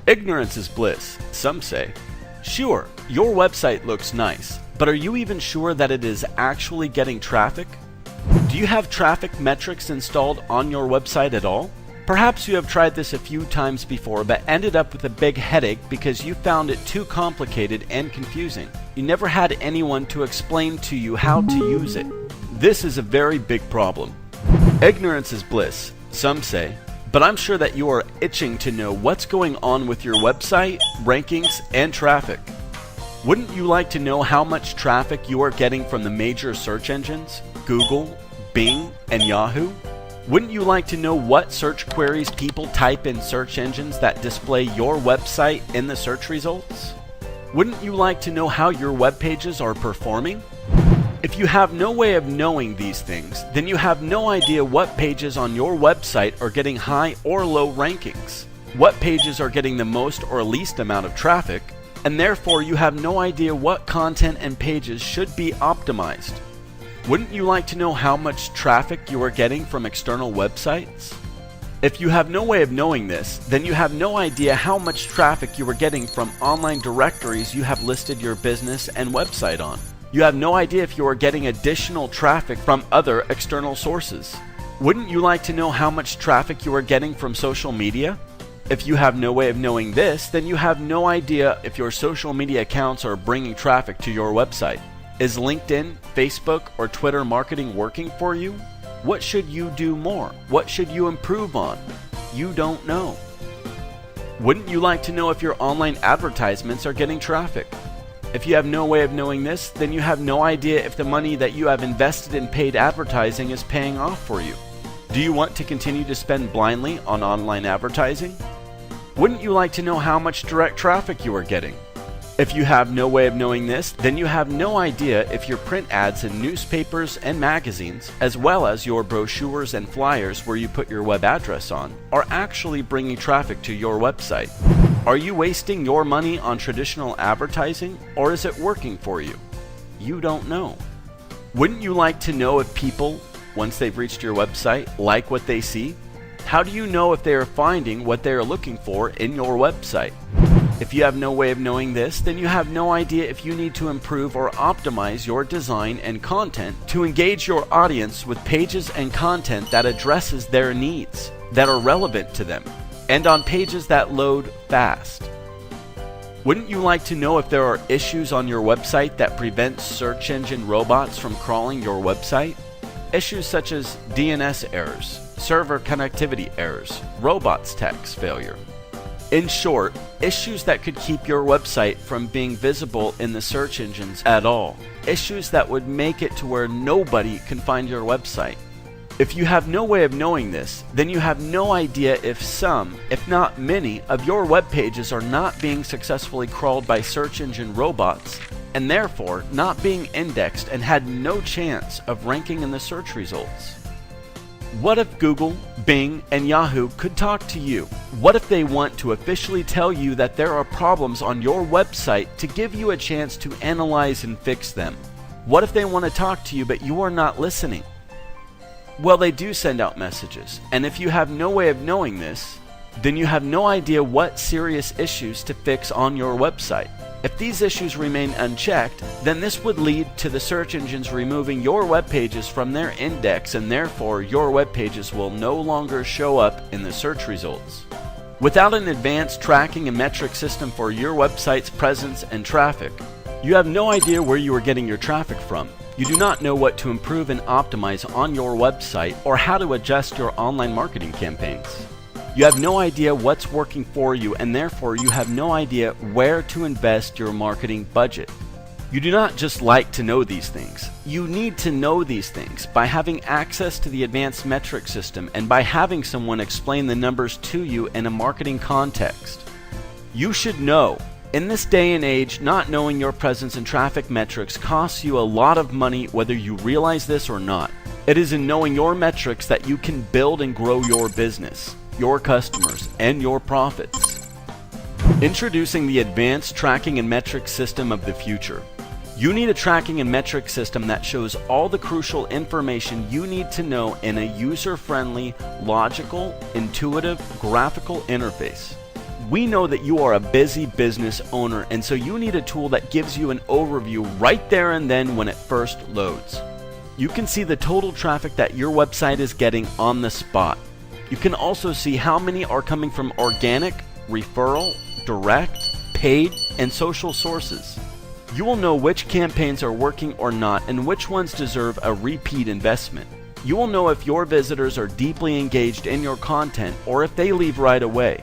Ignorance is bliss, some say. Sure, your website looks nice, but are you even sure that it is actually getting traffic? Do you have traffic metrics installed on your website at all? Perhaps you have tried this a few times before but ended up with a big headache because you found it too complicated and confusing. You never had anyone to explain to you how to use it. This is a very big problem. Ignorance is bliss, some say, but I'm sure that you are itching to know what's going on with your website, rankings, and traffic. Wouldn't you like to know how much traffic you are getting from the major search engines, Google, Bing, and Yahoo? Wouldn't you like to know what search queries people type in search engines that display your website in the search results? Wouldn't you like to know how your web pages are performing? If you have no way of knowing these things, then you have no idea what pages on your website are getting high or low rankings, what pages are getting the most or least amount of traffic, and therefore you have no idea what content and pages should be optimized. Wouldn't you like to know how much traffic you are getting from external websites? If you have no way of knowing this, then you have no idea how much traffic you are getting from online directories you have listed your business and website on. You have no idea if you are getting additional traffic from other external sources. Wouldn't you like to know how much traffic you are getting from social media? If you have no way of knowing this, then you have no idea if your social media accounts are bringing traffic to your website. Is LinkedIn, Facebook, or Twitter marketing working for you? What should you do more? What should you improve on? You don't know. Wouldn't you like to know if your online advertisements are getting traffic? If you have no way of knowing this, then you have no idea if the money that you have invested in paid advertising is paying off for you. Do you want to continue to spend blindly on online advertising? Wouldn't you like to know how much direct traffic you are getting? If you have no way of knowing this, then you have no idea if your print ads in newspapers and magazines, as well as your brochures and flyers where you put your web address on, are actually bringing traffic to your website. Are you wasting your money on traditional advertising, or is it working for you? You don't know. Wouldn't you like to know if people, once they've reached your website, like what they see? How do you know if they are finding what they are looking for in your website? If you have no way of knowing this, then you have no idea if you need to improve or optimize your design and content to engage your audience with pages and content that addresses their needs, that are relevant to them, and on pages that load fast. Wouldn't you like to know if there are issues on your website that prevent search engine robots from crawling your website? Issues such as DNS errors, server connectivity errors, robots text failure. In short, issues that could keep your website from being visible in the search engines at all. Issues that would make it to where nobody can find your website. If you have no way of knowing this, then you have no idea if some, if not many, of your web pages are not being successfully crawled by search engine robots, and therefore not being indexed and had no chance of ranking in the search results. What if Google, Bing, and Yahoo could talk to you? What if they want to officially tell you that there are problems on your website to give you a chance to analyze and fix them? What if they want to talk to you but you are not listening? Well, they do send out messages, and if you have no way of knowing this, then you have no idea what serious issues to fix on your website. If these issues remain unchecked, then this would lead to the search engines removing your web pages from their index, and therefore your web pages will no longer show up in the search results. Without an advanced tracking and metric system for your website's presence and traffic, you have no idea where you are getting your traffic from. You do not know what to improve and optimize on your website or how to adjust your online marketing campaigns. You have no idea what's working for you, and therefore you have no idea where to invest your marketing budget. You do not just like to know these things. You need to know these things by having access to the advanced metric system and by having someone explain the numbers to you in a marketing context. You should know. In this day and age, not knowing your presence and traffic metrics costs you a lot of money whether you realize this or not. It is in knowing your metrics that you can build and grow your business, your customers, and your profits. Introducing the advanced tracking and metric system of the future. You need a tracking and metric system that shows all the crucial information you need to know in a user-friendly, logical, intuitive, graphical interface. We know that you are a busy business owner, and so you need a tool that gives you an overview right there and then when it first loads. You can see the total traffic that your website is getting on the spot. You can also see how many are coming from organic, referral, direct, paid, and social sources. You will know which campaigns are working or not and which ones deserve a repeat investment. You will know if your visitors are deeply engaged in your content or if they leave right away.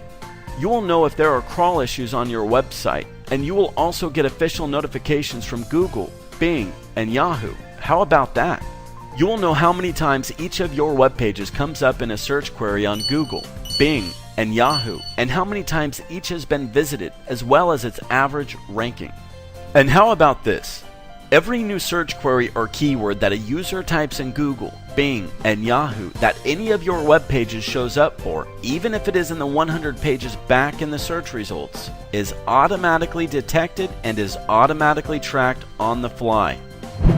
You will know if there are crawl issues on your website, and you will also get official notifications from Google, Bing, and Yahoo. How about that? You will know how many times each of your web pages comes up in a search query on Google, Bing, and Yahoo, and how many times each has been visited, as well as its average ranking. And how about this? Every new search query or keyword that a user types in Google, Bing, and Yahoo that any of your web pages shows up for, even if it is in the 100 pages back in the search results, is automatically detected and is automatically tracked on the fly.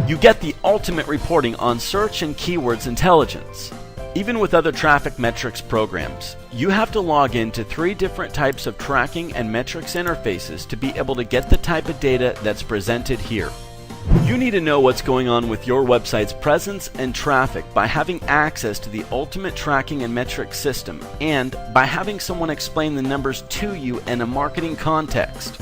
You get the ultimate reporting on search and keywords intelligence. Even with other traffic metrics programs, you have to log into 3 different types of tracking and metrics interfaces to be able to get the type of data that's presented here. You need to know what's going on with your website's presence and traffic by having access to the ultimate tracking and metrics system, and by having someone explain the numbers to you in a marketing context.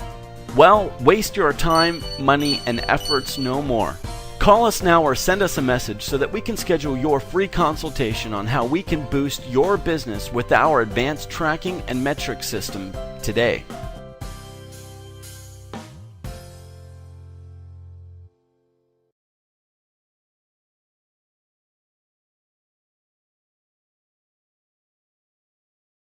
Well, waste your time, money, and efforts no more. Call us now or send us a message so that we can schedule your free consultation on how we can boost your business with our advanced tracking and metrics system today.